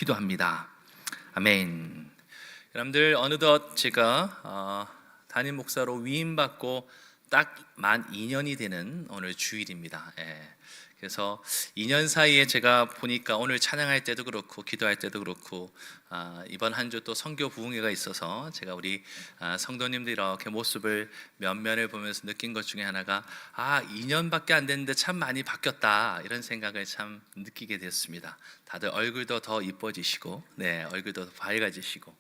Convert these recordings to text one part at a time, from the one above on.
기도합니다. 아멘. 여러분들 어느덧 제가 담임 목사로 위임받고 딱 만 2년이 되는 오늘 주일입니다. 그래서 2년 사이에 제가 보니까 오늘 찬양할 때도 그렇고 기도할 때도 그렇고 이번 한 주 또 선교 부흥회가 있어서 제가 우리 성도님들 이렇게 모습을 면면을 보면서 느낀 것 중에 하나가 2년밖에 안 됐는데 참 많이 바뀌었다, 이런 생각을 참 느끼게 됐습니다. 다들 얼굴도 더 이뻐지시고 얼굴도 더 밝아지시고,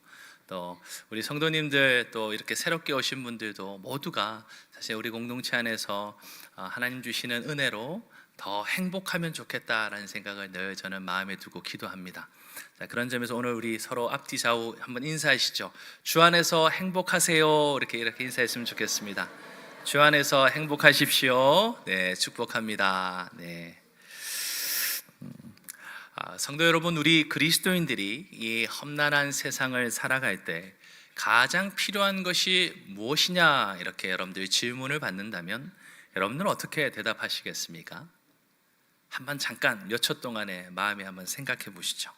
또 우리 성도님들 또 이렇게 새롭게 오신 분들도 모두가 사실 우리 공동체 안에서 하나님 주시는 은혜로 더 행복하면 좋겠다라는 생각을 늘 저는 마음에 두고 기도합니다. 자, 그런 점에서 오늘 우리 서로 앞뒤 좌우 한번 인사하시죠. 주 안에서 행복하세요, 이렇게 인사했으면 좋겠습니다. 주 안에서 행복하십시오. 축복합니다. 성도 여러분, 우리 그리스도인들이 이 험난한 세상을 살아갈 때 가장 필요한 것이 무엇이냐, 이렇게 여러분들이 질문을 받는다면 여러분들은 어떻게 대답하시겠습니까? 한번 잠깐 몇 초 동안에 마음에 한번 생각해 보시죠.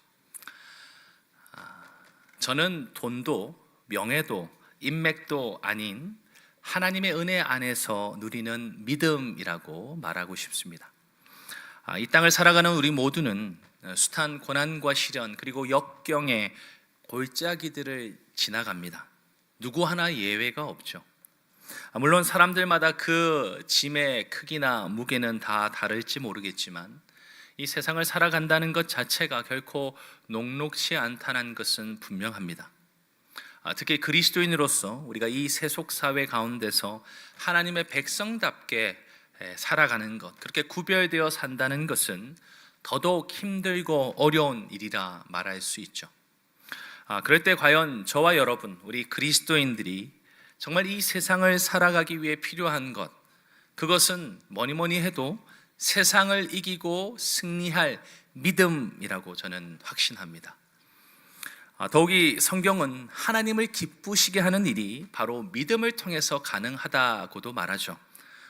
저는 돈도 명예도 인맥도 아닌 하나님의 은혜 안에서 누리는 믿음이라고 말하고 싶습니다. 이 땅을 살아가는 우리 모두는 숱한 고난과 시련 그리고 역경의 골짜기들을 지나갑니다. 누구 하나 예외가 없죠. 물론 사람들마다 그 짐의 크기나 무게는 다 다를지 모르겠지만 이 세상을 살아간다는 것 자체가 결코 녹록지 않다는 것은 분명합니다. 특히 그리스도인으로서 우리가 이 세속사회 가운데서 하나님의 백성답게 살아가는 것, 그렇게 구별되어 산다는 것은 더더욱 힘들고 어려운 일이라 말할 수 있죠. 그럴 때 과연 저와 여러분, 우리 그리스도인들이 정말 이 세상을 살아가기 위해 필요한 것, 그것은 뭐니 해도 세상을 이기고 승리할 믿음이라고 저는 확신합니다. 더욱이 성경은 하나님을 기쁘시게 하는 일이 바로 믿음을 통해서 가능하다고도 말하죠.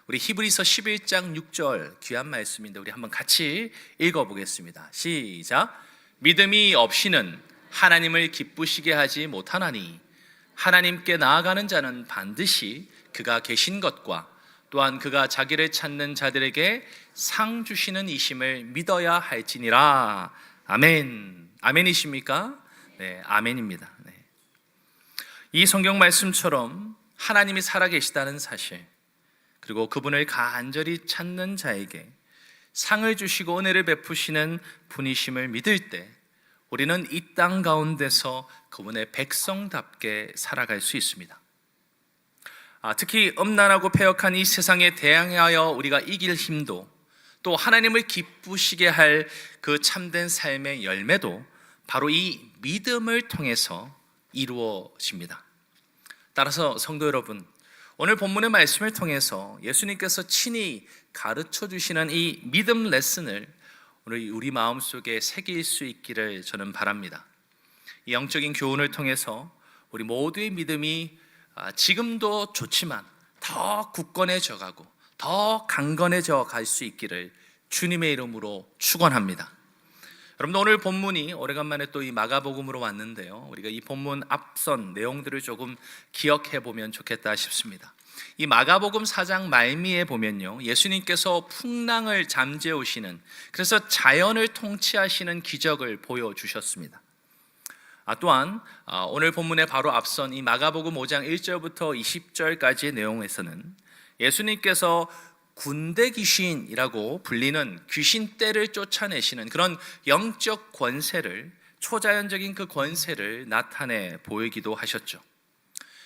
우리 히브리서 11장 6절 귀한 말씀인데 우리 한번 같이 읽어보겠습니다. 시작. 믿음이 없이는 하나님을 기쁘시게 하지 못하나니 하나님께 나아가는 자는 반드시 그가 계신 것과 또한 그가 자기를 찾는 자들에게 상 주시는 이심을 믿어야 할지니라. 아멘. 아멘이십니까? 아멘입니다. 이 성경 말씀처럼 하나님이 살아계시다는 사실, 그리고 그분을 간절히 찾는 자에게 상을 주시고 은혜를 베푸시는 분이심을 믿을 때 우리는 이 땅 가운데서 그분의 백성답게 살아갈 수 있습니다. 특히 음란하고 패역한 이 세상에 대항하여 우리가 이길 힘도, 또 하나님을 기쁘시게 할 그 참된 삶의 열매도 바로 이 믿음을 통해서 이루어집니다. 따라서 성도 여러분, 오늘 본문의 말씀을 통해서 예수님께서 친히 가르쳐 주시는 이 믿음 레슨을 오늘 우리 마음속에 새길 수 있기를 저는 바랍니다. 이 영적인 교훈을 통해서 우리 모두의 믿음이 지금도 좋지만 더 굳건해져 가고 더 강건해져 갈 수 있기를 주님의 이름으로 축원합니다. 여러분, 오늘 본문이 오래간만에 또 이 마가복음으로 왔는데요, 우리가 이 본문 앞선 내용들을 조금 기억해 보면 좋겠다 싶습니다. 이 마가복음 4장 말미에 보면요, 예수님께서 풍랑을 잠재우시는, 그래서 자연을 통치하시는 기적을 보여주셨습니다. 또한 오늘 본문에 바로 앞선 이 마가복음 5장 1절부터 20절까지의 내용에서는 예수님께서 군대 귀신이라고 불리는 귀신 떼를 쫓아내시는 그런 영적 권세를, 초자연적인 그 권세를 나타내 보이기도 하셨죠.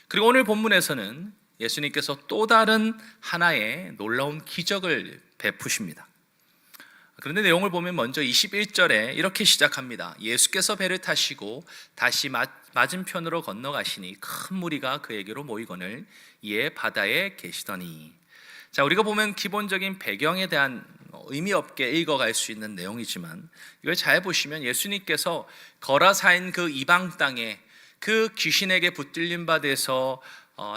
그리고 오늘 본문에서는 예수님께서 또 다른 하나의 놀라운 기적을 베푸십니다. 그런데 내용을 보면 먼저 21절에 이렇게 시작합니다. 예수께서 배를 타시고 다시 맞은편으로 건너가시니 큰 무리가 그에게로 모이거늘 이에 바다에 계시더니. 자, 우리가 보면 기본적인 배경에 대한 의미 없게 읽어갈 수 있는 내용이지만 이걸 잘 보시면 예수님께서 거라사인 그 이방 땅에 그 귀신에게 붙들린 바 돼서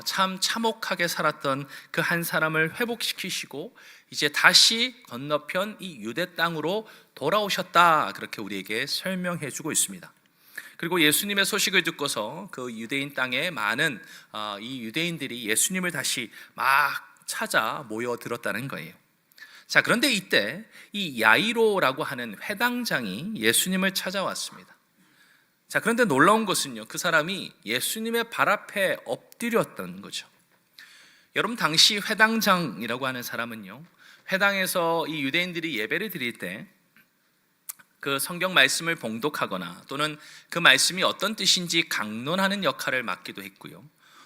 참 참혹하게 살았던 그 한 사람을 회복시키시고 이제 다시 건너편 이 유대 땅으로 돌아오셨다, 그렇게 우리에게 설명해 주고 있습니다. 그리고 예수님의 소식을 듣고서 그 유대인 땅에 많은 이 유대인들이 예수님을 다시 막 찾아 모여들었다는 거예요. 자, 그런데 이때 이 야이로라고 하는 회당장이 예수님을 찾아왔습니다. 자, 그런데 놀라운 것은요, 그 사람이 예수님의 발 앞에 엎드렸던 거죠. 여러분, 당시 회당장이라고 하는 사람은요, 회당에서 이 유대인들이 예배를 드릴 때 그 성경 말씀을 봉독하거나 또는 그 말씀이 어떤 뜻인지 강론하는 역할을 맡기도 했고요,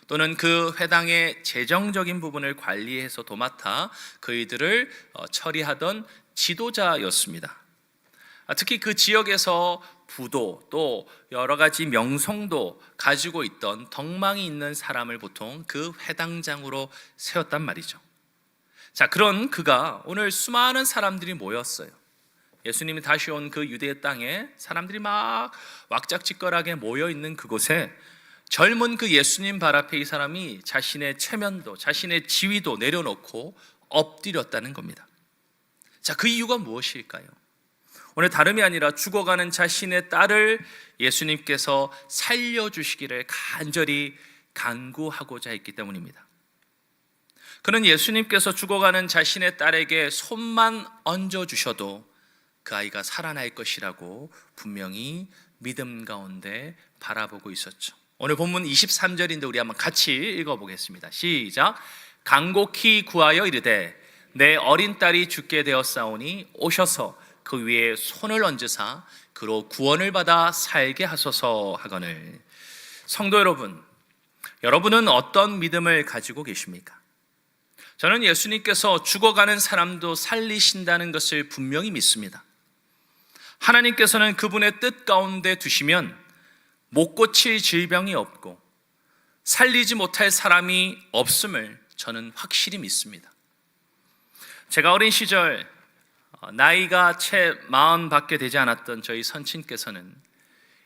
또는 그 회당의 재정적인 부분을 관리해서 도맡아 그이들을 처리하던 지도자였습니다. 특히 그 지역에서 부도 또 여러 가지 명성도 가지고 있던 덕망이 있는 사람을 보통 그 회당장으로 세웠단 말이죠. 자, 그런 그가 오늘 수많은 사람들이 모였어요. 예수님이 다시 온 그 유대 땅에 사람들이 막 왁작지껄하게 모여 있는 그곳에 젊은 그 예수님 발 앞에 이 사람이 자신의 체면도 자신의 지위도 내려놓고 엎드렸다는 겁니다. 자, 그 이유가 무엇일까요? 오늘 다름이 아니라 죽어가는 자신의 딸을 예수님께서 살려주시기를 간절히 간구하고자 했기 때문입니다. 그는 예수님께서 죽어가는 자신의 딸에게 손만 얹어주셔도 그 아이가 살아날 것이라고 분명히 믿음 가운데 바라보고 있었죠. 오늘 본문 23절인데 우리 한번 같이 읽어보겠습니다. 시작. 간곡히 구하여 이르되 내 어린 딸이 죽게 되었사오니 오셔서 그 위에 손을 얹으사 그로 구원을 받아 살게 하소서 하거늘. 성도 여러분, 여러분은 어떤 믿음을 가지고 계십니까? 저는 예수님께서 죽어가는 사람도 살리신다는 것을 분명히 믿습니다. 하나님께서는 그분의 뜻 가운데 두시면 못 고칠 질병이 없고 살리지 못할 사람이 없음을 저는 확실히 믿습니다. 제가 어린 시절 나이가 채 40밖에 되지 않았던 저희 선친께서는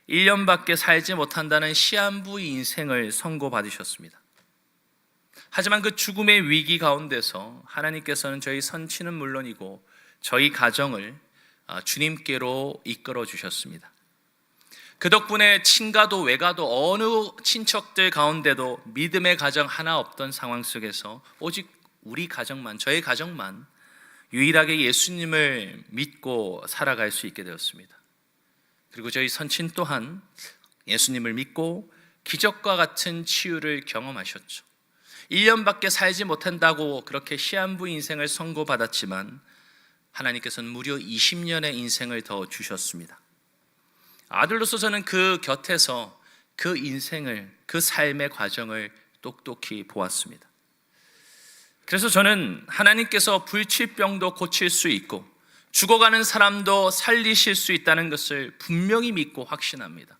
1년밖에 살지 못한다는 시한부 인생을 선고받으셨습니다. 하지만 그 죽음의 위기 가운데서 하나님께서는 저희 선친은 물론이고 저희 가정을 주님께로 이끌어 주셨습니다. 그 덕분에 친가도 외가도 어느 친척들 가운데도 믿음의 가정 하나 없던 상황 속에서 오직 우리 가정만, 저희 가정만 유일하게 예수님을 믿고 살아갈 수 있게 되었습니다. 그리고 저희 선친 또한 예수님을 믿고 기적과 같은 치유를 경험하셨죠. 1년밖에 살지 못한다고 그렇게 시한부 인생을 선고받았지만 하나님께서는 무려 20년의 인생을 더 주셨습니다. 아들로서 저는 그 곁에서 그 인생을, 그 삶의 과정을 똑똑히 보았습니다. 그래서 저는 하나님께서 불치병도 고칠 수 있고 죽어가는 사람도 살리실 수 있다는 것을 분명히 믿고 확신합니다.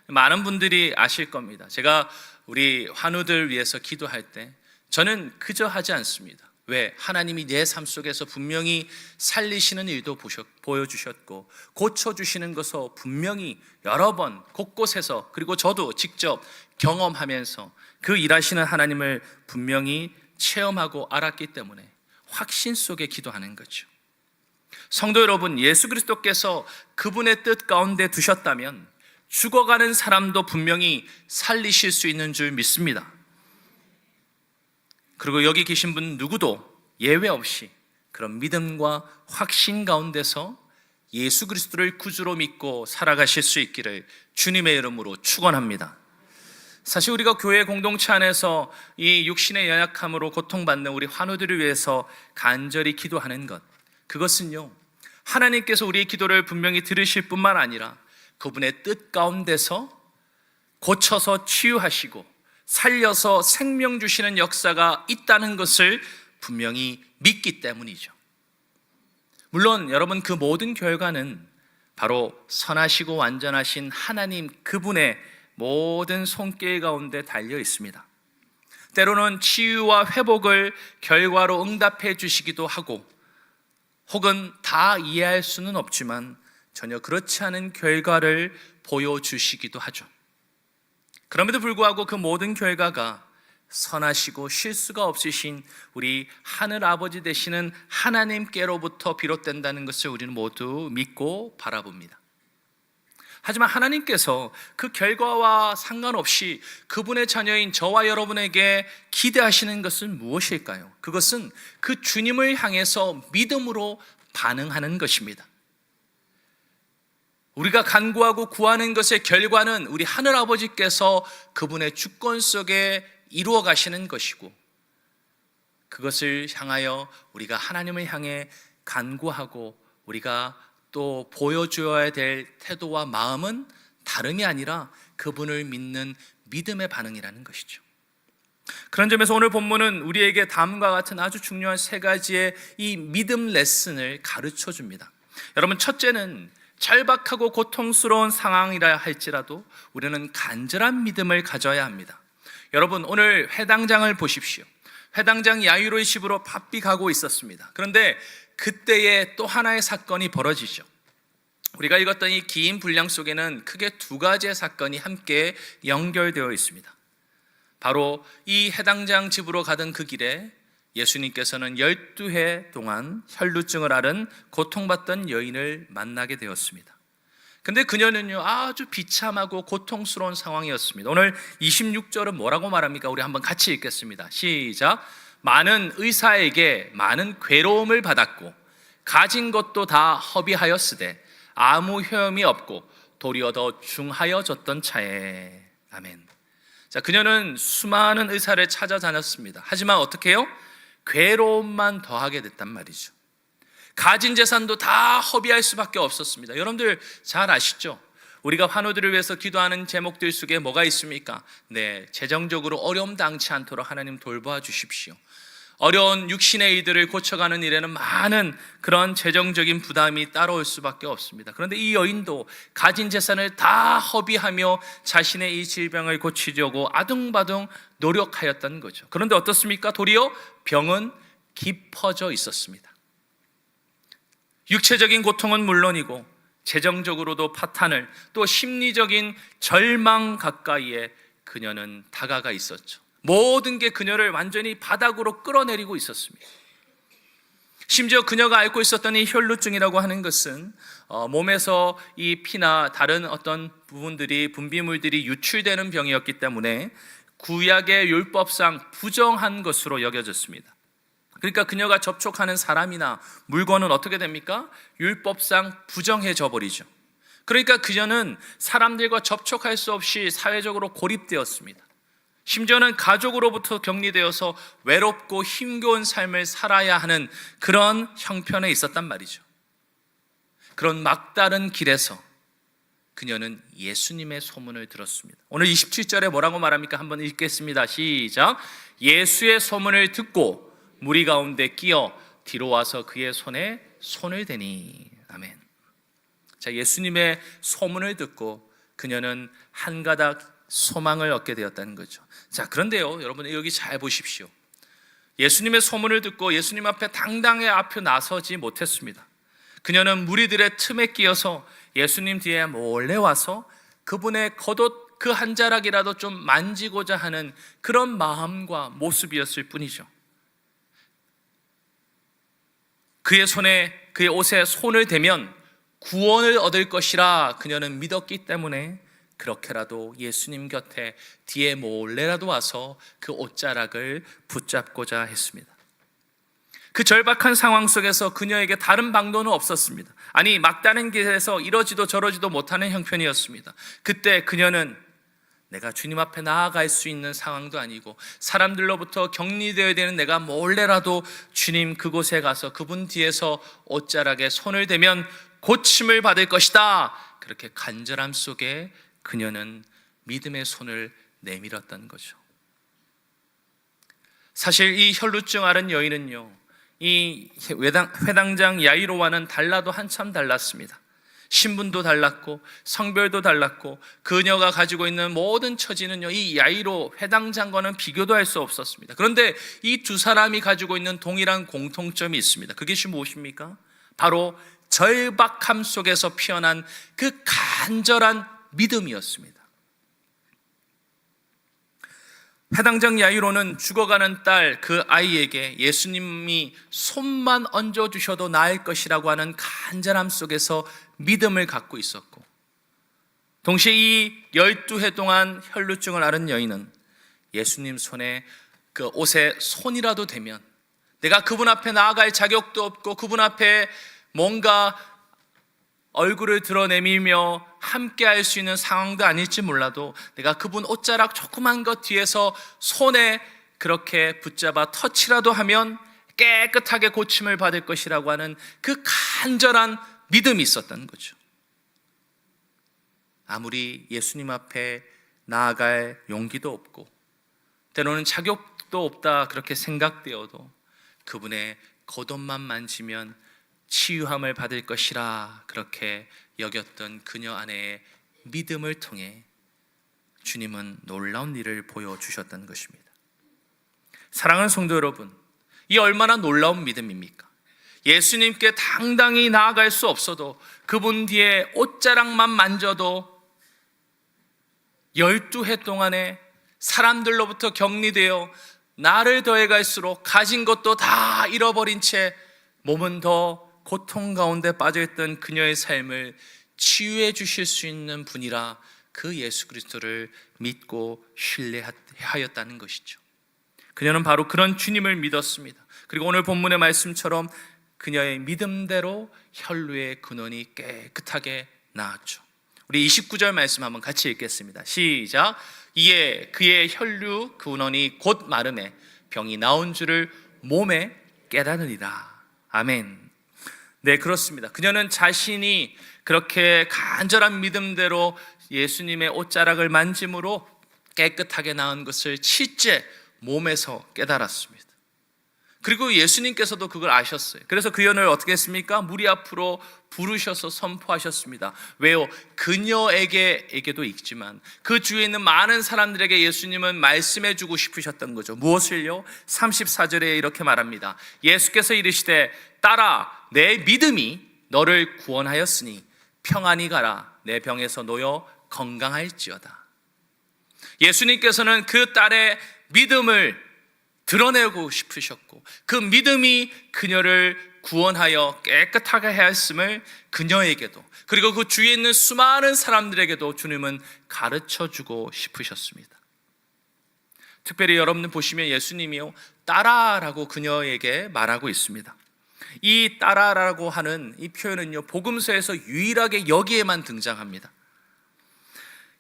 많은 분들이 아실 겁니다. 제가 우리 환우들 위해서 기도할 때 저는 그저 하지 않습니다. 왜? 하나님이 내 삶 속에서 분명히 살리시는 일도 보여주셨고 고쳐주시는 것을 분명히 여러 번 곳곳에서, 그리고 저도 직접 경험하면서 그 일하시는 하나님을 분명히 체험하고 알았기 때문에 확신 속에 기도하는 거죠. 성도 여러분, 예수 그리스도께서 그분의 뜻 가운데 두셨다면 죽어가는 사람도 분명히 살리실 수 있는 줄 믿습니다. 그리고 여기 계신 분 누구도 예외 없이 그런 믿음과 확신 가운데서 예수 그리스도를 구주로 믿고 살아가실 수 있기를 주님의 이름으로 축원합니다. 사실 우리가 교회 공동체 안에서 이 육신의 연약함으로 고통받는 우리 환우들을 위해서 간절히 기도하는 것, 그것은요, 하나님께서 우리의 기도를 분명히 들으실 뿐만 아니라 그분의 뜻 가운데서 고쳐서 치유하시고 살려서 생명 주시는 역사가 있다는 것을 분명히 믿기 때문이죠. 물론 여러분, 그 모든 결과는 바로 선하시고 완전하신 하나님 그분의 모든 손길 가운데 달려 있습니다. 때로는 치유와 회복을 결과로 응답해 주시기도 하고, 혹은 다 이해할 수는 없지만 전혀 그렇지 않은 결과를 보여주시기도 하죠. 그럼에도 불구하고 그 모든 결과가 선하시고 실수가 없으신 우리 하늘 아버지 되시는 하나님께로부터 비롯된다는 것을 우리는 모두 믿고 바라봅니다. 하지만 하나님께서 그 결과와 상관없이 그분의 자녀인 저와 여러분에게 기대하시는 것은 무엇일까요? 그것은 그 주님을 향해서 믿음으로 반응하는 것입니다. 우리가 간구하고 구하는 것의 결과는 우리 하늘아버지께서 그분의 주권 속에 이루어 가시는 것이고, 그것을 향하여 우리가 하나님을 향해 간구하고 우리가 또 보여줘야 될 태도와 마음은 다름이 아니라 그분을 믿는 믿음의 반응이라는 것이죠. 그런 점에서 오늘 본문은 우리에게 다음과 같은 아주 중요한 세 가지의 이 믿음 레슨을 가르쳐 줍니다. 여러분, 첫째는 절박하고 고통스러운 상황이라 할지라도 우리는 간절한 믿음을 가져야 합니다. 여러분, 오늘 회당장을 보십시오. 회당장 야이로의 집으로 바삐 가고 있었습니다. 그런데 그때에 또 하나의 사건이 벌어지죠. 우리가 읽었던 이 긴 분량 속에는 크게 두 가지의 사건이 함께 연결되어 있습니다. 바로 이 회당장 집으로 가던 그 길에 예수님께서는 12해 동안 혈루증을 앓은 고통받던 여인을 만나게 되었습니다. 근데 그녀는요, 아주 비참하고 고통스러운 상황이었습니다. 오늘 26절은 뭐라고 말합니까? 우리 한번 같이 읽겠습니다. 시작. 많은 의사에게 많은 괴로움을 받았고 가진 것도 다 허비하였으되 아무 효험이 없고 도리어 더 중하여졌던 차에. 아멘. 자, 그녀는 수많은 의사를 찾아다녔습니다. 하지만 어떻게 해요? 괴로움만 더하게 됐단 말이죠. 가진 재산도 다 허비할 수밖에 없었습니다. 여러분들 잘 아시죠? 우리가 환우들을 위해서 기도하는 제목들 속에 뭐가 있습니까? 네, 재정적으로 어려움 당치 않도록 하나님 돌보아 주십시오. 어려운 육신의 이들을 고쳐가는 일에는 많은 그런 재정적인 부담이 따라올 수밖에 없습니다. 그런데 이 여인도 가진 재산을 다 허비하며 자신의 이 질병을 고치려고 아둥바둥 노력하였던 거죠. 그런데 어떻습니까? 도리어 병은 깊어져 있었습니다. 육체적인 고통은 물론이고 재정적으로도 파탄을, 또 심리적인 절망 가까이에 그녀는 다가가 있었죠. 모든 게 그녀를 완전히 바닥으로 끌어내리고 있었습니다. 심지어 그녀가 앓고 있었던 이 혈루증이라고 하는 것은 몸에서 이 피나 다른 어떤 부분들이, 분비물들이 유출되는 병이었기 때문에 구약의 율법상 부정한 것으로 여겨졌습니다. 그러니까 그녀가 접촉하는 사람이나 물건은 어떻게 됩니까? 율법상 부정해져 버리죠. 그러니까 그녀는 사람들과 접촉할 수 없이 사회적으로 고립되었습니다. 심지어는 가족으로부터 격리되어서 외롭고 힘겨운 삶을 살아야 하는 그런 형편에 있었단 말이죠. 그런 막다른 길에서 그녀는 예수님의 소문을 들었습니다. 오늘 27절에 뭐라고 말합니까? 한번 읽겠습니다. 시작. 예수의 소문을 듣고 무리 가운데 끼어 뒤로 와서 그의 손에 손을 대니. 아멘. 자, 예수님의 소문을 듣고 그녀는 한 가닥 소망을 얻게 되었다는 거죠. 자, 그런데요, 여러분 여기 잘 보십시오. 예수님의 소문을 듣고 예수님 앞에 당당히 앞에 나서지 못했습니다. 그녀는 무리들의 틈에 끼어서 예수님 뒤에 몰래 와서 그분의 겉옷 그 한 자락이라도 좀 만지고자 하는 그런 마음과 모습이었을 뿐이죠. 그의 손에, 그의 옷에 손을 대면 구원을 얻을 것이라 그녀는 믿었기 때문에 그렇게라도 예수님 곁에 뒤에 몰래라도 와서 그 옷자락을 붙잡고자 했습니다. 그 절박한 상황 속에서 그녀에게 다른 방도는 없었습니다. 아니, 막다른 길에서 이러지도 저러지도 못하는 형편이었습니다. 그때 그녀는 내가 주님 앞에 나아갈 수 있는 상황도 아니고 사람들로부터 격리되어야 되는 내가 몰래라도 주님 그곳에 가서 그분 뒤에서 옷자락에 손을 대면 고침을 받을 것이다. 그렇게 간절함 속에 그녀는 믿음의 손을 내밀었던 거죠. 사실 이 혈루증 앓은 여인은요, 이 회당장 야이로와는 달라도 한참 달랐습니다. 신분도 달랐고 성별도 달랐고 그녀가 가지고 있는 모든 처지는요, 이 야이로 회당장과는 비교도 할 수 없었습니다. 그런데 이 두 사람이 가지고 있는 동일한 공통점이 있습니다. 그것이 무엇입니까? 바로 절박함 속에서 피어난 그 간절한 믿음이었습니다. 회당장 야이로는 죽어가는 딸 그 아이에게 예수님이 손만 얹어주셔도 나을 것이라고 하는 간절함 속에서 믿음을 갖고 있었고, 동시에 이 12해 동안 혈루증을 앓은 여인은 예수님 손에 그 옷에 손이라도 대면 내가 그분 앞에 나아갈 자격도 없고 그분 앞에 뭔가 얼굴을 드러내밀며 함께 할 수 있는 상황도 아닐지 몰라도 내가 그분 옷자락 조그만 것 뒤에서 손에 그렇게 붙잡아 터치라도 하면 깨끗하게 고침을 받을 것이라고 하는 그 간절한 믿음이 있었던 거죠. 아무리 예수님 앞에 나아갈 용기도 없고 때로는 자격도 없다 그렇게 생각되어도 그분의 겉옷만 만지면 치유함을 받을 것이라 그렇게 여겼던 그녀 안에의 믿음을 통해 주님은 놀라운 일을 보여주셨던 것입니다. 사랑하는 성도 여러분, 이 얼마나 놀라운 믿음입니까? 예수님께 당당히 나아갈 수 없어도 그분 뒤에 옷자락만 만져도 12해 동안에 사람들로부터 격리되어 나를 더해갈수록 가진 것도 다 잃어버린 채 몸은 더 고통 가운데 빠져있던 그녀의 삶을 치유해 주실 수 있는 분이라 그 예수 그리스도를 믿고 신뢰하였다는 것이죠. 그녀는 바로 그런 주님을 믿었습니다. 그리고 오늘 본문의 말씀처럼 그녀의 믿음대로 혈루의 근원이 깨끗하게 나았죠. 우리 29절 말씀 한번 같이 읽겠습니다. 시작. 이에 그의 혈류 근원이 곧 마름에 병이 나온 줄을 몸에 깨달으리라. 아멘. 네, 그렇습니다. 그녀는 자신이 그렇게 간절한 믿음대로 예수님의 옷자락을 만짐으로 깨끗하게 나은 것을 실제 몸에서 깨달았습니다. 그리고 예수님께서도 그걸 아셨어요. 그래서 그 여인을 어떻게 했습니까? 무리 앞으로 부르셔서 선포하셨습니다. 왜요? 그녀에게도 있지만 그 주위에 있는 많은 사람들에게 예수님은 말씀해 주고 싶으셨던 거죠. 무엇을요? 34절에 이렇게 말합니다. 예수께서 이르시되 딸아 내 믿음이 너를 구원하였으니 평안히 가라. 내 병에서 놓여 건강할지어다. 예수님께서는 그 딸의 믿음을 드러내고 싶으셨고 그 믿음이 그녀를 구원하여 깨끗하게 하였음을 그녀에게도 그리고 그 주위에 있는 수많은 사람들에게도 주님은 가르쳐주고 싶으셨습니다. 특별히 여러분 보시면 예수님이요 딸아라고 그녀에게 말하고 있습니다. 이 딸아라고 하는 이 표현은요 복음서에서 유일하게 여기에만 등장합니다.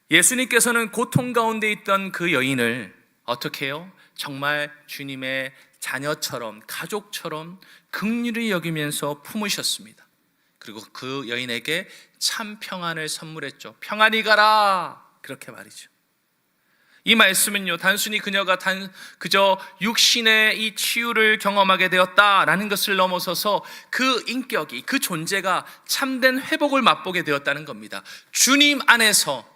예수님께서는 고통 가운데 있던 그 여인을 어떻게 해요? 정말 주님의 자녀처럼 가족처럼 긍휼히 여기면서 품으셨습니다. 그리고 그 여인에게 참 평안을 선물했죠. 평안히 가라 그렇게 말이죠. 이 말씀은요 단순히 그녀가 그저 육신의 이 치유를 경험하게 되었다라는 것을 넘어서서 그 인격이 그 존재가 참된 회복을 맛보게 되었다는 겁니다. 주님 안에서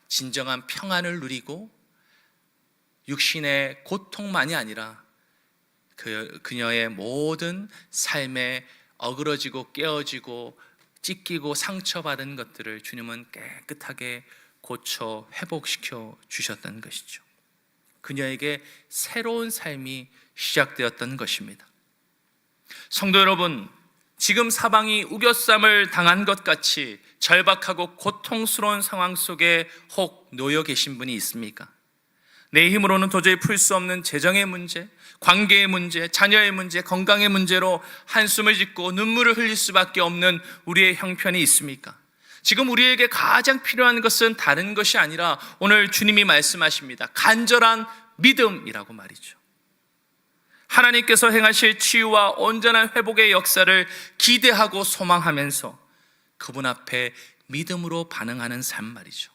진정한 평안을 누리고 육신의 고통만이 아니라 그녀의 모든 삶에 어그러지고 깨어지고 찢기고 상처받은 것들을 주님은 깨끗하게 고쳐 회복시켜 주셨던 것이죠. 그녀에게 새로운 삶이 시작되었던 것입니다. 성도 여러분, 지금 사방이 우겨쌈을 당한 것 같이 절박하고 고통스러운 상황 속에 혹 놓여 계신 분이 있습니까? 내 힘으로는 도저히 풀 수 없는 재정의 문제, 관계의 문제, 자녀의 문제, 건강의 문제로 한숨을 짓고 눈물을 흘릴 수밖에 없는 우리의 형편이 있습니까? 지금 우리에게 가장 필요한 것은 다른 것이 아니라 오늘 주님이 말씀하십니다. 간절한 믿음이라고 말이죠. 하나님께서 행하실 치유와 온전한 회복의 역사를 기대하고 소망하면서 그분 앞에 믿음으로 반응하는 삶 말이죠.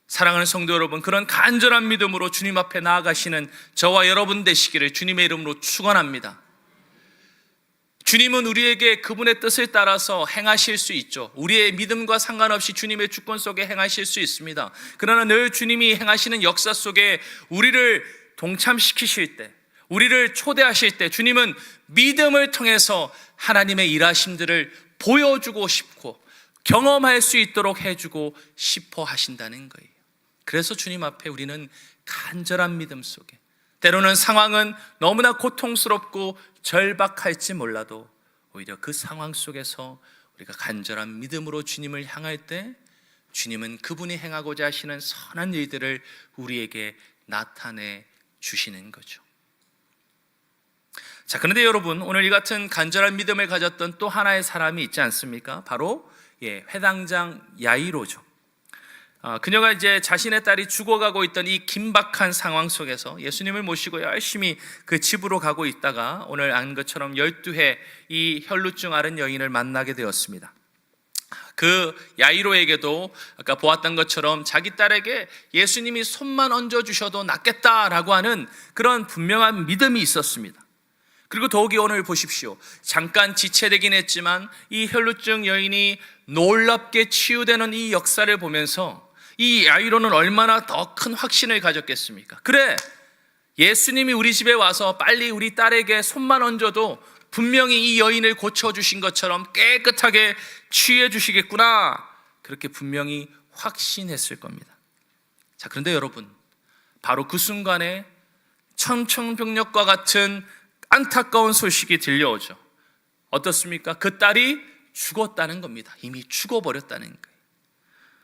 사랑하는 성도 여러분, 그런 간절한 믿음으로 주님 앞에 나아가시는 저와 여러분 되시기를 주님의 이름으로 축원합니다. 주님은 우리에게 그분의 뜻을 따라서 행하실 수 있죠. 우리의 믿음과 상관없이 주님의 주권 속에 행하실 수 있습니다. 그러나 늘 주님이 행하시는 역사 속에 우리를 동참시키실 때, 우리를 초대하실 때 주님은 믿음을 통해서 하나님의 일하심들을 보여주고 싶고 경험할 수 있도록 해주고 싶어 하신다는 거예요. 그래서 주님 앞에 우리는 간절한 믿음 속에, 때로는 상황은 너무나 고통스럽고 절박할지 몰라도 오히려 그 상황 속에서 우리가 간절한 믿음으로 주님을 향할 때 주님은 그분이 행하고자 하시는 선한 일들을 우리에게 나타내 주시는 거죠. 자, 그런데 여러분, 오늘 이 같은 간절한 믿음을 가졌던 또 하나의 사람이 있지 않습니까? 바로 회당장 야이로죠. 그녀가 이제 자신의 딸이 죽어가고 있던 이 긴박한 상황 속에서 예수님을 모시고 열심히 그 집으로 가고 있다가 오늘 안 것처럼 12회 이 혈루증 앓은 여인을 만나게 되었습니다. 그 야이로에게도 아까 보았던 것처럼 자기 딸에게 예수님이 손만 얹어주셔도 낫겠다라고 하는 그런 분명한 믿음이 있었습니다. 그리고 더욱이 오늘 보십시오. 잠깐 지체되긴 했지만 이 혈루증 여인이 놀랍게 치유되는 이 역사를 보면서 이 야이로는 얼마나 더 큰 확신을 가졌겠습니까? 그래, 예수님이 우리 집에 와서 빨리 우리 딸에게 손만 얹어도 분명히 이 여인을 고쳐주신 것처럼 깨끗하게 치유해 주시겠구나, 그렇게 분명히 확신했을 겁니다. 자, 그런데 여러분, 바로 그 순간에 천청병력과 같은 안타까운 소식이 들려오죠. 어떻습니까? 그 딸이 죽었다는 겁니다. 이미 죽어버렸다는 거예요.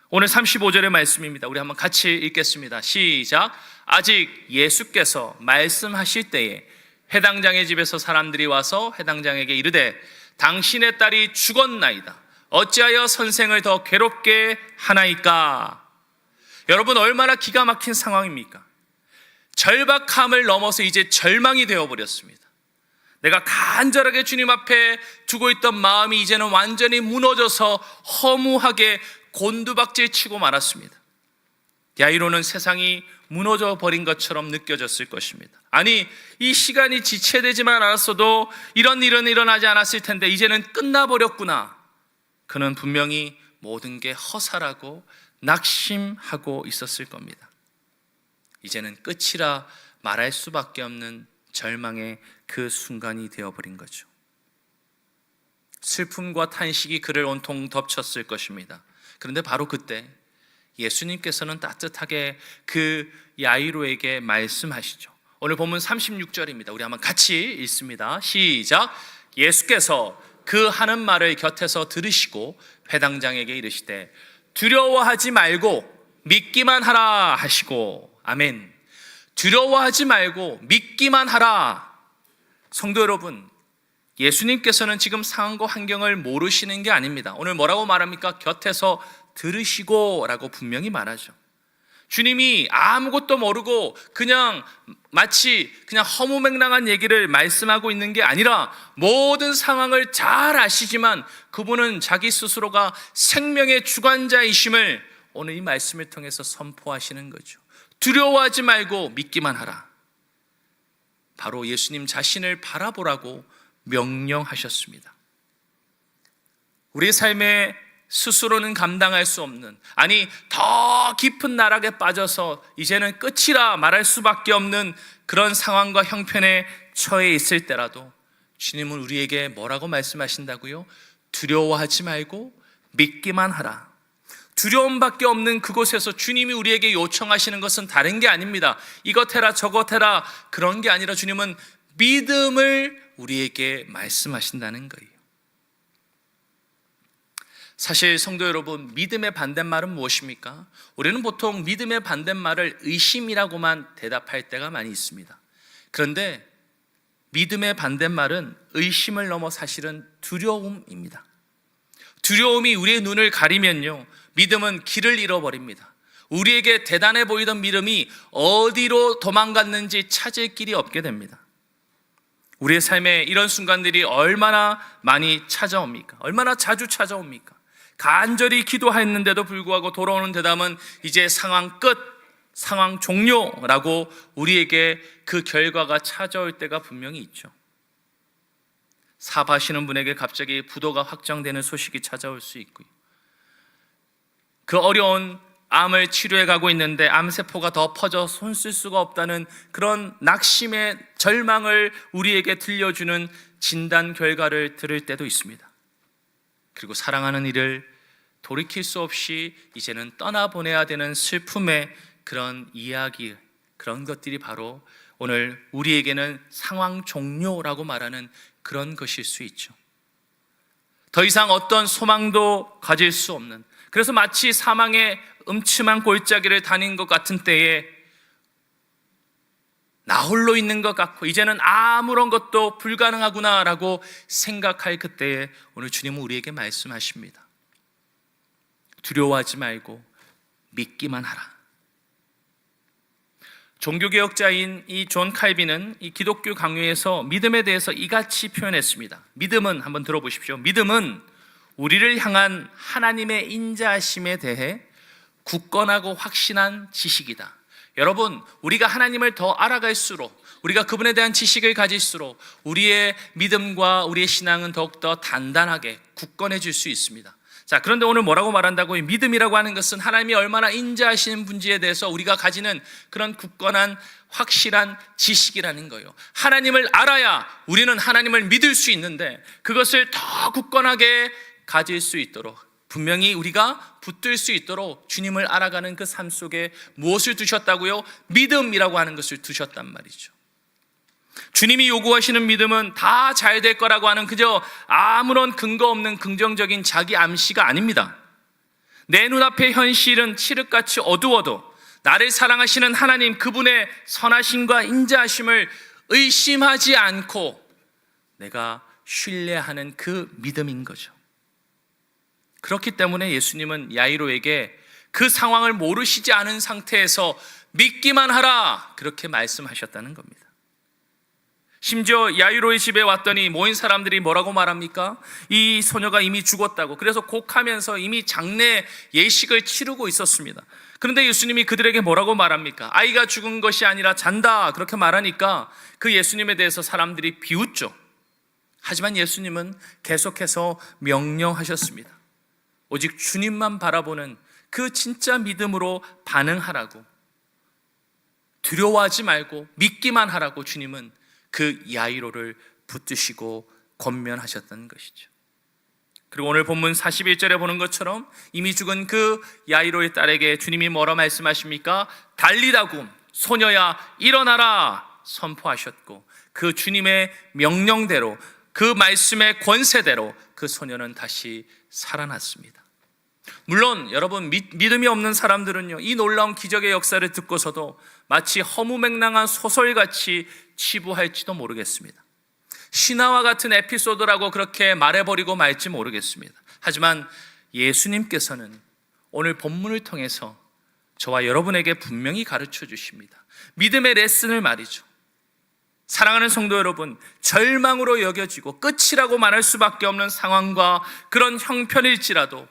오늘 35절의 말씀입니다. 우리 한번 같이 읽겠습니다. 시작. 아직 예수께서 말씀하실 때에 회당장의 집에서 사람들이 와서 회당장에게 이르되 당신의 딸이 죽었나이다. 어찌하여 선생을 더 괴롭게 하나이까? 여러분, 얼마나 기가 막힌 상황입니까? 절박함을 넘어서 이제 절망이 되어버렸습니다. 내가 간절하게 주님 앞에 두고 있던 마음이 이제는 완전히 무너져서 허무하게 곤두박질 치고 말았습니다. 야이로는 세상이 무너져 버린 것처럼 느껴졌을 것입니다. 아니, 이 시간이 지체되지만 않았어도 이런 일은 일어나지 않았을 텐데 이제는 끝나버렸구나. 그는 분명히 모든 게 허사라고 낙심하고 있었을 겁니다. 이제는 끝이라 말할 수밖에 없는 절망의 그 순간이 되어버린 거죠. 슬픔과 탄식이 그를 온통 덮쳤을 것입니다. 그런데 바로 그때 예수님께서는 따뜻하게 그 야이로에게 말씀하시죠. 오늘 본문 36절입니다. 우리 한번 같이 읽습니다. 시작. 예수께서 그 하는 말을 곁에서 들으시고 회당장에게 이르시되 두려워하지 말고 믿기만 하라 하시고. 아멘. 두려워하지 말고 믿기만 하라. 성도 여러분, 예수님께서는 지금 상황과 환경을 모르시는 게 아닙니다. 오늘 뭐라고 말합니까? 곁에서 들으시고 라고 분명히 말하죠. 주님이 아무것도 모르고 그냥 마치 그냥 허무맹랑한 얘기를 말씀하고 있는 게 아니라 모든 상황을 잘 아시지만 그분은 자기 스스로가 생명의 주관자이심을 오늘 이 말씀을 통해서 선포하시는 거죠. 두려워하지 말고 믿기만 하라. 바로 예수님 자신을 바라보라고 명령하셨습니다. 우리의 삶에 스스로는 감당할 수 없는, 아니 더 깊은 나락에 빠져서 이제는 끝이라 말할 수밖에 없는 그런 상황과 형편에 처해 있을 때라도 주님은 우리에게 뭐라고 말씀하신다고요? 두려워하지 말고 믿기만 하라. 두려움밖에 없는 그곳에서 주님이 우리에게 요청하시는 것은 다른 게 아닙니다. 이것 해라 저것 해라 그런 게 아니라 주님은 믿음을 우리에게 말씀하신다는 거예요. 사실 성도 여러분, 믿음의 반대말은 무엇입니까? 우리는 보통 믿음의 반대말을 의심이라고만 대답할 때가 많이 있습니다. 그런데 믿음의 반대말은 의심을 넘어 사실은 두려움입니다. 두려움이 우리의 눈을 가리면요, 믿음은 길을 잃어버립니다. 우리에게 대단해 보이던 믿음이 어디로 도망갔는지 찾을 길이 없게 됩니다. 우리의 삶에 이런 순간들이 얼마나 많이 찾아옵니까? 얼마나 자주 찾아옵니까? 간절히 기도했는데도 불구하고 돌아오는 대답은 이제 상황 끝, 상황 종료라고 우리에게 그 결과가 찾아올 때가 분명히 있죠. 사업하시는 분에게 갑자기 부도가 확정되는 소식이 찾아올 수 있고요. 그 어려운 암을 치료해 가고 있는데 암세포가 더 퍼져 손 쓸 수가 없다는 그런 낙심의 절망을 우리에게 들려주는 진단 결과를 들을 때도 있습니다. 그리고 사랑하는 이를 돌이킬 수 없이 이제는 떠나보내야 되는 슬픔의 그런 이야기, 그런 것들이 바로 오늘 우리에게는 상황 종료라고 말하는 그런 것일 수 있죠. 더 이상 어떤 소망도 가질 수 없는, 그래서 마치 사망의 음침한 골짜기를 다닌 것 같은 때에 나 홀로 있는 것 같고 이제는 아무런 것도 불가능하구나라고 생각할 그때에 오늘 주님은 우리에게 말씀하십니다. 두려워하지 말고 믿기만 하라. 종교개혁자인 이 존 칼빈은 이 기독교 강요에서 믿음에 대해서 이같이 표현했습니다. 믿음은, 한번 들어보십시오. 믿음은 우리를 향한 하나님의 인자하심에 대해 굳건하고 확신한 지식이다. 여러분, 우리가 하나님을 더 알아갈수록, 우리가 그분에 대한 지식을 가질수록 우리의 믿음과 우리의 신앙은 더욱더 단단하게 굳건해질 수 있습니다. 자, 그런데 오늘 뭐라고 말한다고요? 믿음이라고 하는 것은 하나님이 얼마나 인자하시는 분지에 대해서 우리가 가지는 그런 굳건한 확실한 지식이라는 거예요. 하나님을 알아야 우리는 하나님을 믿을 수 있는데 그것을 더 굳건하게 가질 수 있도록, 분명히 우리가 붙들 수 있도록 주님을 알아가는 그 삶 속에 무엇을 두셨다고요? 믿음이라고 하는 것을 두셨단 말이죠. 주님이 요구하시는 믿음은 다 잘 될 거라고 하는 그저 아무런 근거 없는 긍정적인 자기 암시가 아닙니다. 내 눈앞의 현실은 칠흑같이 어두워도 나를 사랑하시는 하나님, 그분의 선하심과 인자하심을 의심하지 않고 내가 신뢰하는 그 믿음인 거죠. 그렇기 때문에 예수님은 야이로에게 그 상황을 모르시지 않은 상태에서 믿기만 하라, 그렇게 말씀하셨다는 겁니다. 심지어 야이로의 집에 왔더니 모인 사람들이 뭐라고 말합니까? 이 소녀가 이미 죽었다고. 그래서 곡하면서 이미 장례 예식을 치르고 있었습니다. 그런데 예수님이 그들에게 뭐라고 말합니까? 아이가 죽은 것이 아니라 잔다, 그렇게 말하니까 그 예수님에 대해서 사람들이 비웃죠. 하지만 예수님은 계속해서 명령하셨습니다. 오직 주님만 바라보는 그 진짜 믿음으로 반응하라고, 두려워하지 말고 믿기만 하라고 주님은 그 야이로를 붙드시고 권면하셨던 것이죠. 그리고 오늘 본문 41절에 보는 것처럼 이미 죽은 그 야이로의 딸에게 주님이 뭐라 말씀하십니까? 달리다굼, 소녀야 일어나라 선포하셨고, 그 주님의 명령대로, 그 말씀의 권세대로 그 소녀는 다시 살아났습니다. 물론 여러분, 믿음이 없는 사람들은요, 이 놀라운 기적의 역사를 듣고서도 마치 허무맹랑한 소설같이 치부할지도 모르겠습니다. 신화와 같은 에피소드라고 그렇게 말해버리고 말지 모르겠습니다. 하지만 예수님께서는 오늘 본문을 통해서 저와 여러분에게 분명히 가르쳐 주십니다. 믿음의 레슨을 말이죠. 사랑하는 성도 여러분, 절망으로 여겨지고 끝이라고 말할 수밖에 없는 상황과 그런 형편일지라도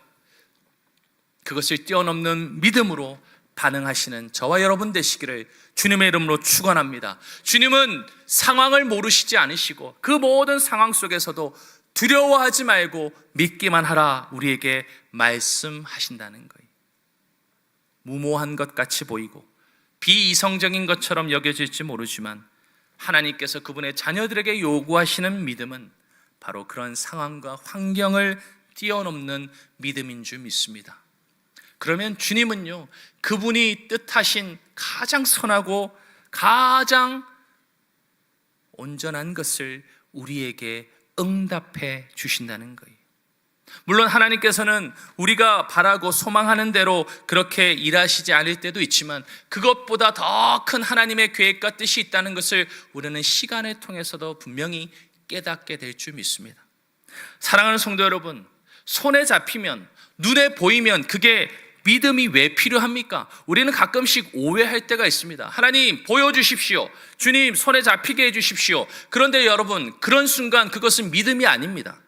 그것을 뛰어넘는 믿음으로 반응하시는 저와 여러분 되시기를 주님의 이름으로 축원합니다. 주님은 상황을 모르시지 않으시고 그 모든 상황 속에서도 두려워하지 말고 믿기만 하라 우리에게 말씀하신다는 거예요. 무모한 것 같이 보이고 비이성적인 것처럼 여겨질지 모르지만 하나님께서 그분의 자녀들에게 요구하시는 믿음은 바로 그런 상황과 환경을 뛰어넘는 믿음인 줄 믿습니다. 그러면 주님은요, 그분이 뜻하신 가장 선하고 가장 온전한 것을 우리에게 응답해 주신다는 거예요. 물론 하나님께서는 우리가 바라고 소망하는 대로 그렇게 일하시지 않을 때도 있지만 그것보다 더 큰 하나님의 계획과 뜻이 있다는 것을 우리는 시간을 통해서도 분명히 깨닫게 될 줄 믿습니다. 사랑하는 성도 여러분, 손에 잡히면, 눈에 보이면 그게 믿음이 왜 필요합니까? 우리는 가끔씩 오해할 때가 있습니다. 하나님 보여주십시오. 주님 손에 잡히게 해주십시오. 그런데 여러분, 그런 순간 그것은 믿음이 아닙니다.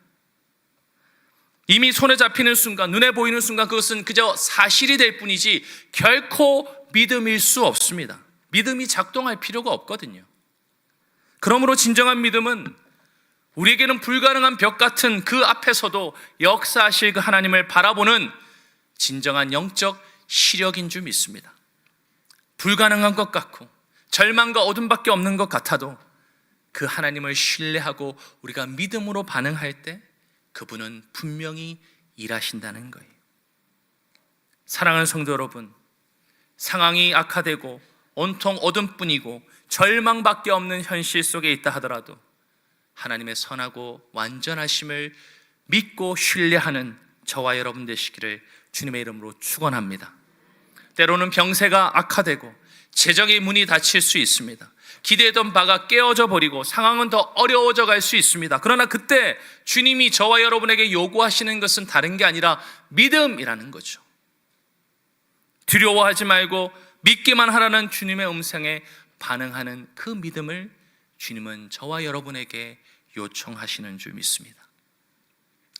이미 손에 잡히는 순간, 눈에 보이는 순간 그것은 그저 사실이 될 뿐이지 결코 믿음일 수 없습니다. 믿음이 작동할 필요가 없거든요. 그러므로 진정한 믿음은 우리에게는 불가능한 벽 같은 그 앞에서도 역사하실 그 하나님을 바라보는 진정한 영적 시력인 줄 믿습니다. 불가능한 것 같고 절망과 어둠밖에 없는 것 같아도 그 하나님을 신뢰하고 우리가 믿음으로 반응할 때 그분은 분명히 일하신다는 거예요. 사랑하는 성도 여러분, 상황이 악화되고 온통 어둠뿐이고 절망밖에 없는 현실 속에 있다 하더라도 하나님의 선하고 완전하심을 믿고 신뢰하는 저와 여러분 되시기를 주님의 이름으로 축원합니다. 때로는 병세가 악화되고 재정의 문이 닫힐 수 있습니다. 기대했던 바가 깨어져 버리고 상황은 더 어려워져 갈 수 있습니다. 그러나 그때 주님이 저와 여러분에게 요구하시는 것은 다른 게 아니라 믿음이라는 거죠. 두려워하지 말고 믿기만 하라는 주님의 음성에 반응하는 그 믿음을 주님은 저와 여러분에게 요청하시는 줄 믿습니다.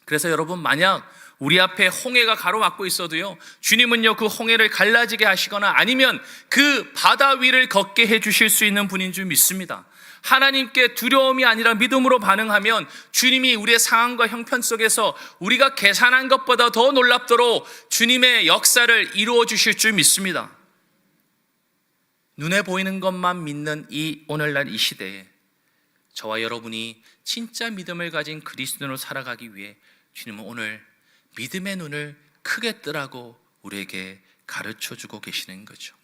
그래서 여러분, 만약 우리 앞에 홍해가 가로막고 있어도요, 주님은요 그 홍해를 갈라지게 하시거나 아니면 그 바다 위를 걷게 해주실 수 있는 분인 줄 믿습니다. 하나님께 두려움이 아니라 믿음으로 반응하면 주님이 우리의 상황과 형편 속에서 우리가 계산한 것보다 더 놀랍도록 주님의 역사를 이루어 주실 줄 믿습니다. 눈에 보이는 것만 믿는 이 오늘날 이 시대에 저와 여러분이 진짜 믿음을 가진 그리스도인으로 살아가기 위해 주님은 오늘 믿음의 눈을 크게 뜨라고 우리에게 가르쳐주고 계시는 거죠.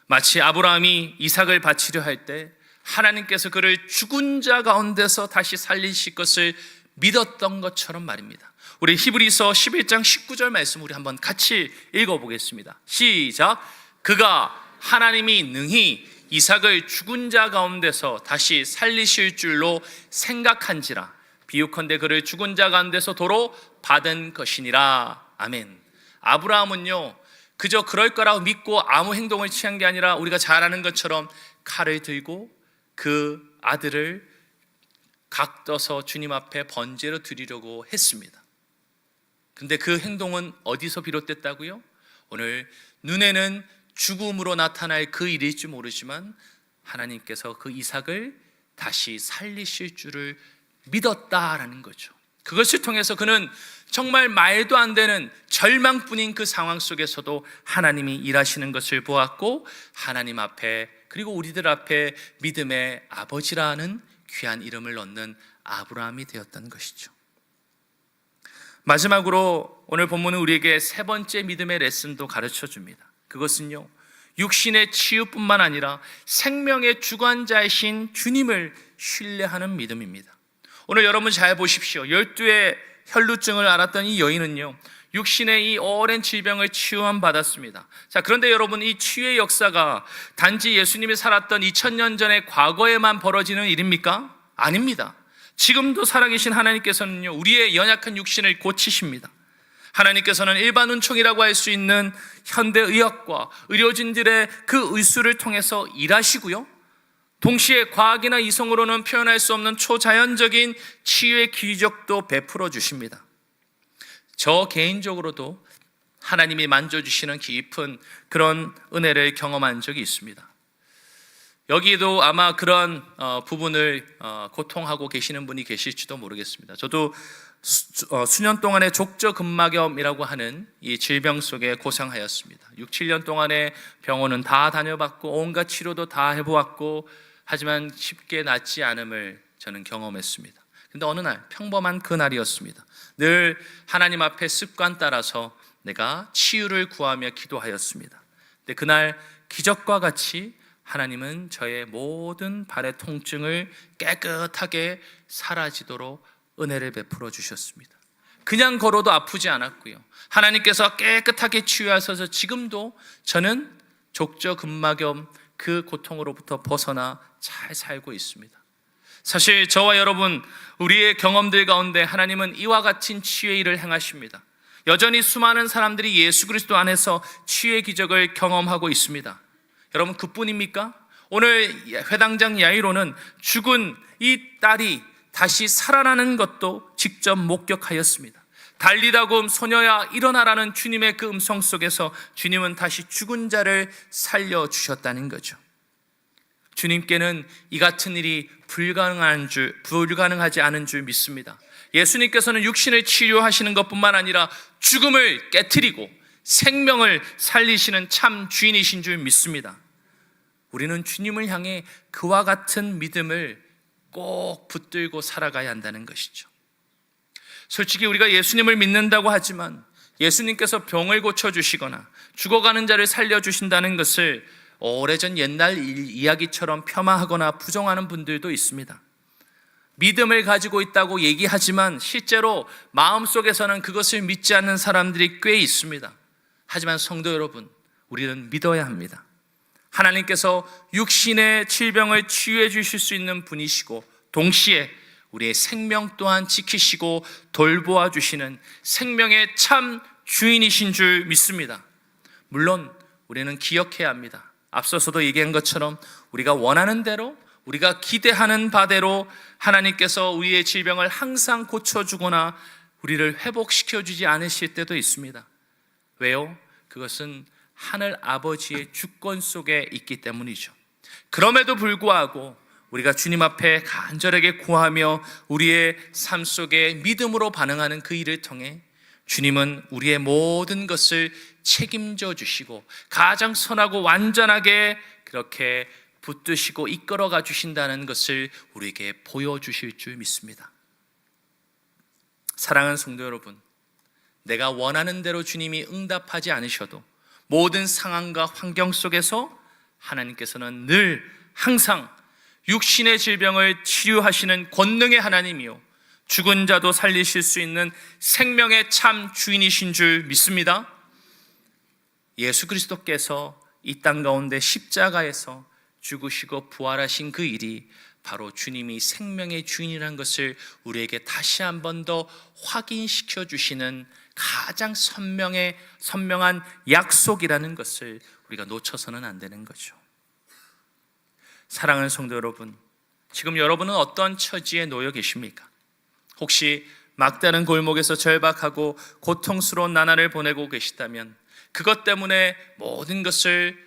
마치 아브라함이 이삭을 바치려 할 때 하나님께서 그를 죽은 자 가운데서 다시 살리실 것을 믿었던 것처럼 말입니다. 우리 히브리서 11장 19절 말씀 우리 한번 같이 읽어보겠습니다. 시작. 그가 하나님이 능히 이삭을 죽은 자 가운데서 다시 살리실 줄로 생각한지라 비유컨대 그를 죽은 자 가운데서 도로 받은 것이니라. 아멘. 아브라함은요 그저 그럴 거라고 믿고 아무 행동을 취한 게 아니라 우리가 잘 아는 것처럼 칼을 들고 그 아들을 각떠서 주님 앞에 번제로 드리려고 했습니다. 근데 그 행동은 어디서 비롯됐다고요? 오늘 눈에는 죽음으로 나타날 그 일일지 모르지만 하나님께서 그 이삭을 다시 살리실 줄을 믿었다라는 거죠. 그것을 통해서 그는 정말 말도 안 되는 절망뿐인 그 상황 속에서도 하나님이 일하시는 것을 보았고 하나님 앞에 그리고 우리들 앞에 믿음의 아버지라는 귀한 이름을 얻는 아브라함이 되었던 것이죠. 마지막으로 오늘 본문은 우리에게 세 번째 믿음의 레슨도 가르쳐 줍니다. 그것은요 육신의 치유뿐만 아니라 생명의 주관자이신 주님을 신뢰하는 믿음입니다. 오늘 여러분 잘 보십시오. 12의 혈루증을 앓았던 이 여인은요 육신의 이 오랜 질병을 치유함 받았습니다. 자, 그런데 여러분 이 치유의 역사가 단지 예수님이 살았던 2000년 전의 과거에만 벌어지는 일입니까? 아닙니다. 지금도 살아계신 하나님께서는요 우리의 연약한 육신을 고치십니다. 하나님께서는 일반 은총이라고 할 수 있는 현대의학과 의료진들의 그 의술을 통해서 일하시고요 동시에 과학이나 이성으로는 표현할 수 없는 초자연적인 치유의 기적도 베풀어 주십니다. 저 개인적으로도 하나님이 만져주시는 깊은 그런 은혜를 경험한 적이 있습니다. 여기에도 아마 그런 부분을 고통하고 계시는 분이 계실지도 모르겠습니다. 저도 수년 동안의 족저근막염이라고 하는 이 질병 속에 고생하였습니다. 6, 7년 동안의 병원은 다 다녀봤고 온갖 치료도 다 해보았고 하지만 쉽게 낫지 않음을 저는 경험했습니다. 근데 어느 날 평범한 그날이었습니다. 늘 하나님 앞에 습관 따라서 내가 치유를 구하며 기도하였습니다. 근데 그날 기적과 같이 하나님은 저의 모든 발의 통증을 깨끗하게 사라지도록 은혜를 베풀어 주셨습니다. 그냥 걸어도 아프지 않았고요 하나님께서 깨끗하게 치유하셔서 지금도 저는 족저근막염 그 고통으로부터 벗어나 잘 살고 있습니다. 사실 저와 여러분 우리의 경험들 가운데 하나님은 이와 같은 치유의 일을 행하십니다. 여전히 수많은 사람들이 예수 그리스도 안에서 치유의 기적을 경험하고 있습니다. 여러분 그뿐입니까? 오늘 회당장 야이로는 죽은 이 딸이 다시 살아나는 것도 직접 목격하였습니다. 달리다고 소녀야 일어나라는 주님의 그 음성 속에서 주님은 다시 죽은 자를 살려주셨다는 거죠. 주님께는 이 같은 일이 불가능하지 않은 줄 믿습니다. 예수님께서는 육신을 치유하시는 것뿐만 아니라 죽음을 깨트리고 생명을 살리시는 참 주인이신 줄 믿습니다. 우리는 주님을 향해 그와 같은 믿음을 꼭 붙들고 살아가야 한다는 것이죠. 솔직히 우리가 예수님을 믿는다고 하지만 예수님께서 병을 고쳐주시거나 죽어가는 자를 살려주신다는 것을 오래전 옛날 이야기처럼 폄하하거나 부정하는 분들도 있습니다. 믿음을 가지고 있다고 얘기하지만 실제로 마음속에서는 그것을 믿지 않는 사람들이 꽤 있습니다. 하지만 성도 여러분, 우리는 믿어야 합니다. 하나님께서 육신의 질병을 치유해 주실 수 있는 분이시고 동시에 우리의 생명 또한 지키시고 돌보아 주시는 생명의 참 주인이신 줄 믿습니다. 물론 우리는 기억해야 합니다. 앞서서도 얘기한 것처럼 우리가 원하는 대로, 우리가 기대하는 바대로 하나님께서 우리의 질병을 항상 고쳐주거나 우리를 회복시켜주지 않으실 때도 있습니다. 왜요? 그것은 하늘 아버지의 주권 속에 있기 때문이죠. 그럼에도 불구하고 우리가 주님 앞에 간절하게 구하며 우리의 삶 속에 믿음으로 반응하는 그 일을 통해 주님은 우리의 모든 것을 책임져 주시고 가장 선하고 완전하게 그렇게 붙드시고 이끌어가 주신다는 것을 우리에게 보여주실 줄 믿습니다. 사랑하는 성도 여러분, 내가 원하는 대로 주님이 응답하지 않으셔도 모든 상황과 환경 속에서 하나님께서는 늘 항상 육신의 질병을 치유하시는 권능의 하나님이요 죽은 자도 살리실 수 있는 생명의 참 주인이신 줄 믿습니다. 예수 그리스도께서 이 땅 가운데 십자가에서 죽으시고 부활하신 그 일이 바로 주님이 생명의 주인이라는 것을 우리에게 다시 한 번 더 확인시켜 주시는 가장 선명한 약속이라는 것을 우리가 놓쳐서는 안 되는 거죠. 사랑하는 성도 여러분, 지금 여러분은 어떤 처지에 놓여 계십니까? 혹시 막다른 골목에서 절박하고 고통스러운 나날을 보내고 계시다면 그것 때문에 모든 것을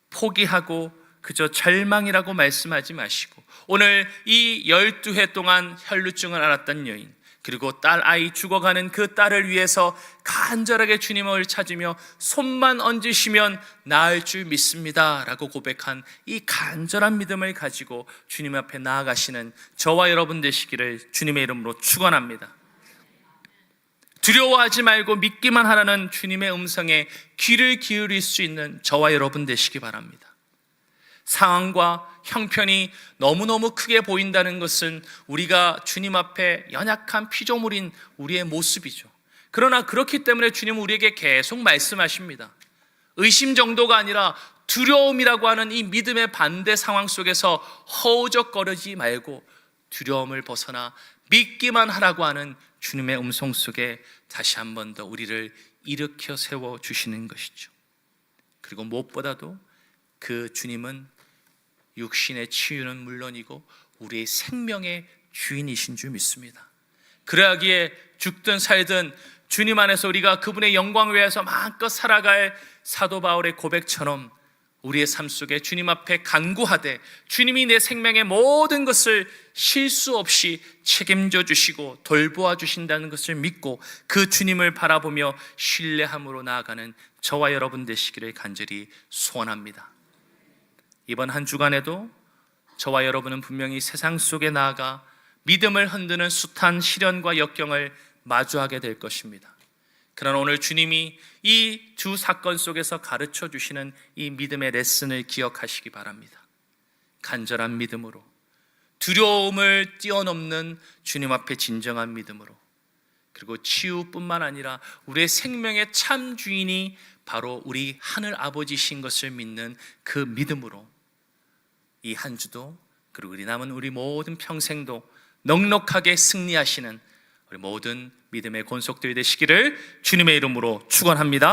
포기하고 그저 절망이라고 말씀하지 마시고 오늘 이 12해 동안 혈루증을 앓았던 여인, 그리고 딸아이 죽어가는 그 딸을 위해서 간절하게 주님을 찾으며 손만 얹으시면 나을 줄 믿습니다 라고 고백한 이 간절한 믿음을 가지고 주님 앞에 나아가시는 저와 여러분 되시기를 주님의 이름으로 축원합니다. 두려워하지 말고 믿기만 하라는 주님의 음성에 귀를 기울일 수 있는 저와 여러분 되시기 바랍니다. 상황과 형편이 너무너무 크게 보인다는 것은 우리가 주님 앞에 연약한 피조물인 우리의 모습이죠. 그러나 그렇기 때문에 주님은 우리에게 계속 말씀하십니다. 의심 정도가 아니라 두려움이라고 하는 이 믿음의 반대 상황 속에서 허우적거리지 말고 두려움을 벗어나 믿기만 하라고 하는 주님의 음성 속에 다시 한 번 더 우리를 일으켜 세워주시는 것이죠. 그리고 무엇보다도 그 주님은 육신의 치유는 물론이고 우리의 생명의 주인이신 줄 믿습니다. 그러하기에 죽든 살든 주님 안에서 우리가 그분의 영광을 위해서 마음껏 살아갈 사도 바울의 고백처럼 우리의 삶 속에 주님 앞에 간구하되 주님이 내 생명의 모든 것을 실수 없이 책임져 주시고 돌보아 주신다는 것을 믿고 그 주님을 바라보며 신뢰함으로 나아가는 저와 여러분 되시기를 간절히 소원합니다. 이번 한 주간에도 저와 여러분은 분명히 세상 속에 나아가 믿음을 흔드는 숱한 시련과 역경을 마주하게 될 것입니다. 그러나 오늘 주님이 이 두 사건 속에서 가르쳐 주시는 이 믿음의 레슨을 기억하시기 바랍니다. 간절한 믿음으로, 두려움을 뛰어넘는 주님 앞에 진정한 믿음으로, 그리고 치유뿐만 아니라 우리의 생명의 참 주인이 바로 우리 하늘 아버지신 것을 믿는 그 믿음으로 이 한 주도, 그리고 우리 남은 우리 모든 평생도 넉넉하게 승리하시는 우리 모든 믿음의 권속들이 되시기를 주님의 이름으로 축원합니다.